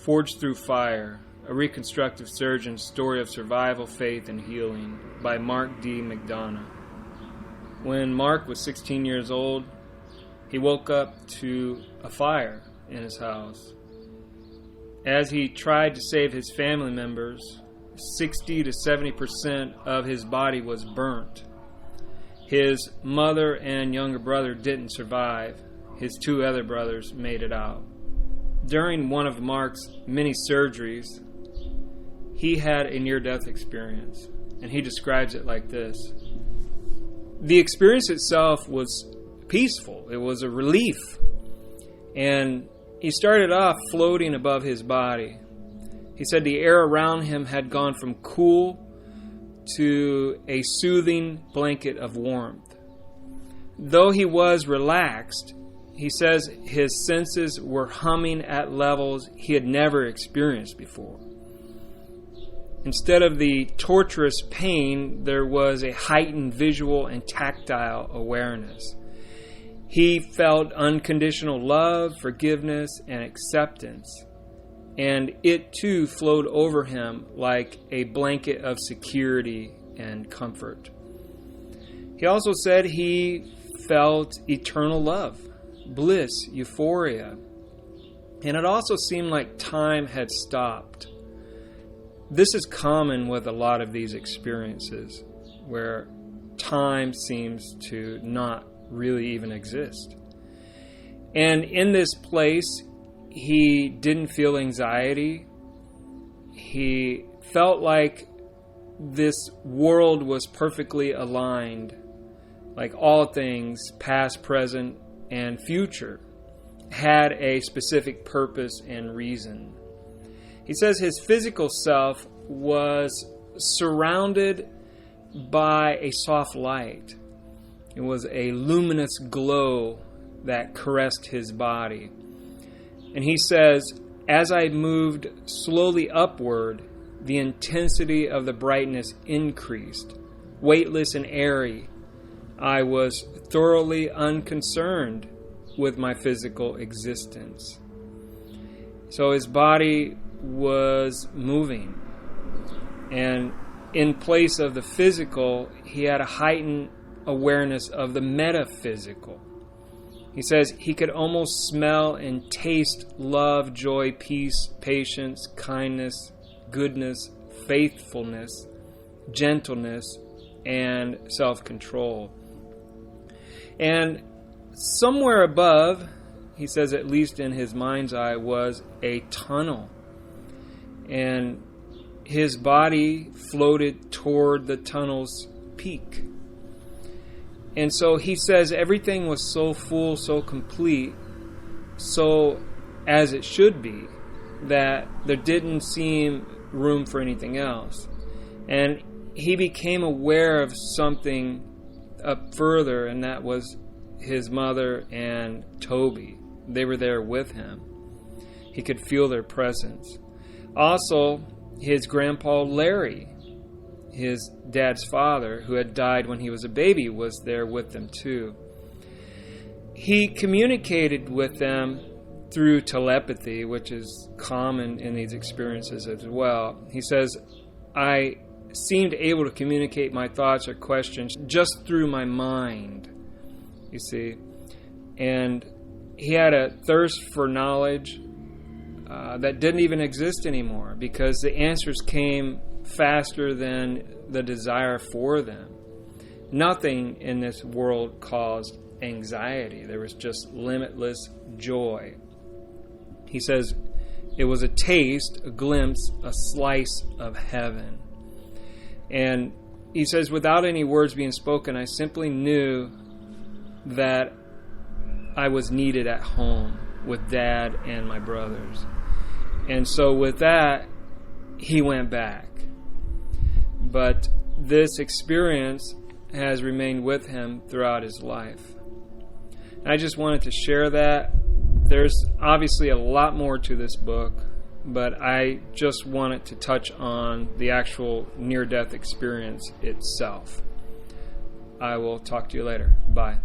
Forged Through Fire, a reconstructive surgeon's story of survival, faith, and healing by Mark D. McDonough. When Mark was 16 years old, he woke up to a fire in his house. As he tried to save his family members, 60 to 70% of his body was burnt. His mother and younger brother didn't survive. His two other brothers made it out. During one of Mark's many surgeries, he had a near-death experience, and he describes it like this. The experience itself was peaceful. It was a relief. And he started off floating above his body. He said the air around him had gone from cool to a soothing blanket of warmth. Though he was relaxed, he says his senses were humming at levels he had never experienced before. Instead of the torturous pain, there was a heightened visual and tactile awareness. He felt unconditional love, forgiveness, and acceptance. And it too flowed over him like a blanket of security and comfort. He also said he felt eternal love, bliss, euphoria. And it also seemed like time had stopped. This is common with a lot of these experiences where time seems to not really even exist. And in this place, he didn't feel anxiety. He felt like this world was perfectly aligned, like all things, past, present, and future, had a specific purpose and reason. He says his physical self was surrounded by a soft light. It was a luminous glow that caressed his body. And he says, as I moved slowly upward, the intensity of the brightness increased. Weightless and airy, I was thoroughly unconcerned with my physical existence. So his body was moving. And in place of the physical, he had a heightened awareness of the metaphysical. He says he could almost smell and taste love, joy, peace, patience, kindness, goodness, faithfulness, gentleness, and self-control. And somewhere above, he says at least in his mind's eye, was a tunnel. And his body floated toward the tunnel's peak. And so he says everything was so full, so complete, so as it should be, that there didn't seem room for anything else. And he became aware of something up further, and that was his mother and Toby. They were there with him. He could feel their presence. Also, his grandpa Larry, his dad's father, who had died when he was a baby, was there with them too. He communicated with them through telepathy, which is common in these experiences as well. He says, I seemed able to communicate my thoughts or questions just through my mind, you see. And he had a thirst for knowledge that didn't even exist anymore, because the answers came faster than the desire for them. Nothing in this world caused anxiety. There was just limitless joy. He says it was a taste, a glimpse, a slice of heaven. And he says, without any words being spoken, I simply knew that I was needed at home with Dad and my brothers. And so with that, he went back. But this experience has remained with him throughout his life. And I just wanted to share that. There's obviously a lot more to this book, but I just wanted to touch on the actual near-death experience itself. I will talk to you later. Bye.